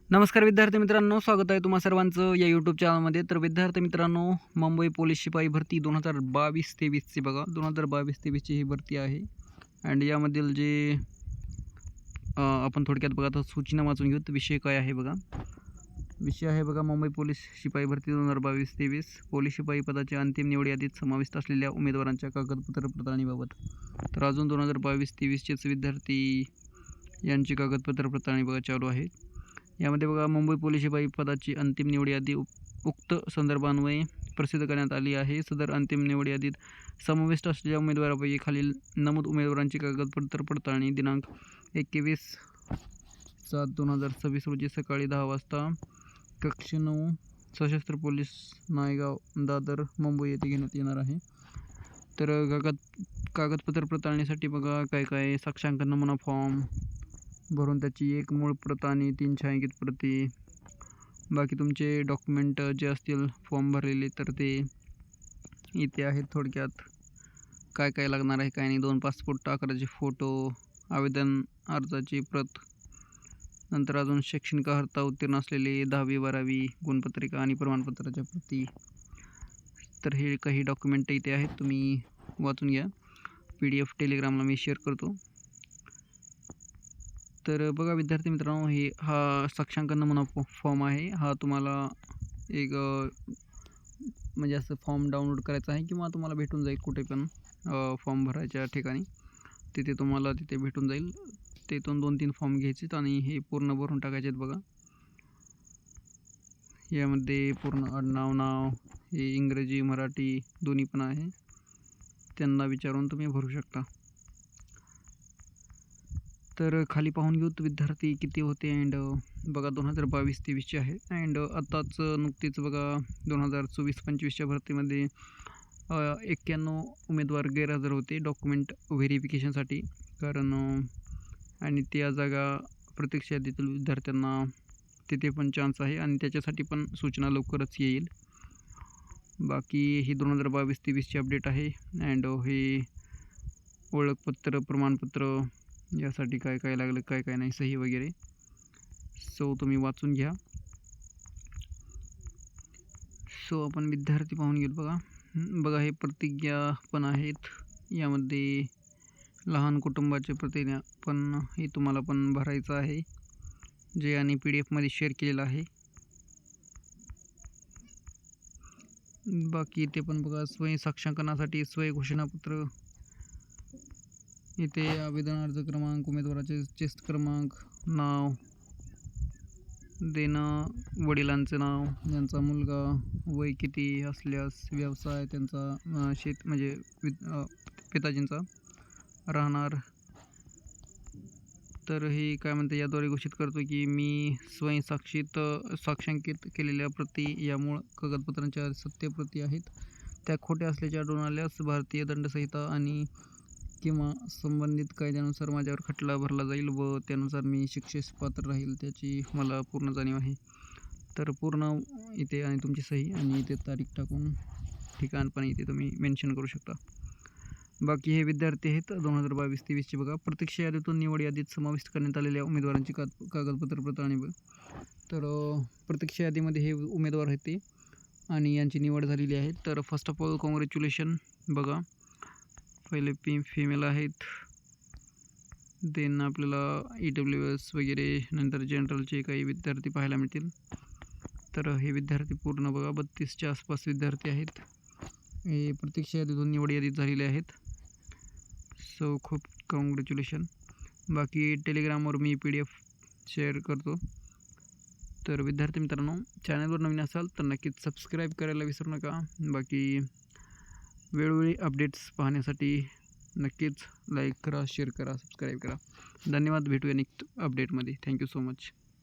नमस्कार विद्यार्थी मित्रांनो, स्वागत आहे तुम्हा सर्वांचं या यूट्यूब चॅनलमध्ये. तर विद्यार्थी मित्रांनो, मुंबई पोलीस शिपाई भरती 2022-23ची बघा 2022-23ची ही भरती आहे. अँड यामधील जे आपण थोडक्यात बघा आता सूचना वाचून घेऊ. तर विषय काय आहे बघा. विषय आहे बघा, मुंबई पोलीस शिपाई भरती 2022-23 पोलीस शिपाई पदाच्या अंतिम निवड यादीत समाविष्ट असलेल्या उमेदवारांच्या कागदपत्र पडताळणीबाबत. तर अजून 2022-23चेच विद्यार्थी यांची कागदपत्र पडताळणी बघा चालू आहे. यामध्ये बघा, मुंबई पोलीस शिपाई पदाची अंतिम निवड यादी उक्त संदर्भान्वये प्रसिद्ध करण्यात आली आहे. सदर अंतिम निवड यादीत समाविष्ट असलेल्या उमेदवारापैकी खालील नमूद उमेदवारांची कागदपत्र पडताळणी दिनांक 21/7/2026 रोजी सकाळी 10 वाजता कक्ष 9 सशस्त्र पोलीस नायगाव दादर मुंबई येथे घेण्यात येणार आहे. तर कागदपत्र पडताळणीसाठी बघा काय साक्षांकन नमुना फॉर्म भरून त्याची एक मूळ प्रत आणि 3 छायांकित प्रती, बाकी तुमचे डॉक्युमेंट जे असतील फॉर्म भरलेले तर ते इथे आहेत. थोडक्यात काय लागणार आहे काय नाही, 2 पासपोर्ट आकाराचे फोटो, आवेदन अर्जाची प्रत, नंतर अजून शैक्षणिक अर्हता उत्तीर्ण असलेले 10वी 12वी गुणपत्रिका आणि प्रमाणपत्राच्या प्रती. तर हे काही डॉक्युमेंट इथे आहेत, तुम्ही वाचून घ्या. PDF टेलिग्रामला मी शेअर करतो. तर बघा विद्यार्थी मित्रांनो, हा साक्षांकन नमुना फॉर्म आहे. हा तुम्हाला एक म्हणजे असं फॉर्म डाउनलोड करायचा आहे किंवा तुम्हाला भेटून जाईल कुठे पण फॉर्म भरायच्या ठिकाणी. तिथे तुम्हाला तिथे भेटून जाईल. तिथून 2-3 फॉर्म घ्यायचे आणि हे पूर्ण भरून टाकायचे आहेत बघा. यामध्ये पूर्ण आडनाव, नाव हे इंग्रजी मराठी दोन्ही पण आहे. त्यांना विचारून तुम्ही भरू शकता. तर खाली पाहून घेऊ विद्यार्थी किती होते. अँड बघा 2022-23चे आहे. अँड आत्ताच नुकतीच बघा 2024-25च्या भरतीमध्ये 91 उमेदवार गैरहजर होते डॉक्युमेंट व्हेरिफिकेशनसाठी. कारण आणि त्या जागा प्रत्यक्ष यादीतील विद्यार्थ्यांना तिथे पण चान्स आहे आणि त्याच्यासाठी पण सूचना लवकरच येईल. बाकी ही 2022-23ची अपडेट आहे. अँड हे ओळखपत्र, प्रमाणपत्र यासाठी काय लागलं काय नाही, सही वगैरे. सो तुम्ही वाचून घ्या. सो आपण विद्यार्थी पाहून घेऊ बघा हे प्रतिज्ञा पण आहेत. यामध्ये लहान कुटुंबाचे प्रतिज्ञा पण हे तुम्हाला पण भरायचं आहे, जे आणि PDF मध्ये शेअर केलेलं आहे. बाकी इथे पण बघा स्वयं साक्षांकनासाठी स्वयं घोषणापत्र, इथे आवेदन अर्ज क्रमांक, उमेदवाराचे चेस्ट क्रमांक, नाव देणं, वडिलांचं नाव, यांचा मुलगा, वय किती असल्यास, व्यवसाय त्यांचा, शेत म्हणजे पिताजींचा, राहणार. तर हे काय म्हणते, याद्वारे घोषित करतो की मी स्वयं साक्षांकित केलेल्या प्रती या मूळ कागदपत्रांच्या सत्यप्रती आहेत. त्या खोट्या असल्याचे आढळून आल्यास भारतीय दंडसंहिता आणि किंवा संबंधित कायद्यानुसार माझ्यावर खटला भरला जाईल व त्यानुसार मी शिक्षेस पात्र राहील, त्याची मला पूर्ण जाणीव आहे. तर पूर्ण इथे आणि तुमची सही आणि इथे तारीख टाकून ठिकाण पण इथे तुम्ही मेन्शन करू शकता. बाकी हे विद्यार्थी आहेत 2022-23चे बघा. प्रत्यक्ष यादीतून निवड यादीत समाविष्ट करण्यात आलेल्या उमेदवारांची कागदपत्र पडताळणी बघा. तर प्रत्यक्ष यादीमध्ये हे उमेदवार आहेत ते आणि यांची निवड झालेली आहे. तर फर्स्ट ऑफ ऑल कॉंग्रॅच्युलेशन. बघा पहिले फिमेल आहेत, देन आपल्याला EWS वगैरे, नंतर जनरलचे काही विद्यार्थी पाहायला मिळतील. तर हे विद्यार्थी पूर्ण बघा 32च्या आसपास विद्यार्थी आहेत. हे प्रत्यक्ष यादीतून निवड यादीत झालेले आहेत. सो खूप कॉंग्रॅच्युलेशन. बाकी टेलिग्रामवर मी PDF शेअर करतो. तर विद्यार्थी मित्रांनो, चॅनलवर नवीन असाल तर नक्कीच सबस्क्राईब करायला विसरू नका. बाकी वेळोवेळी अपडेट्स पाहण्यासाठी नक्कीच लाईक करा, शेअर करा, सबस्क्राईब करा. धन्यवाद. भेटूया नेक्स्ट अपडेटमध्ये. Thank you so much.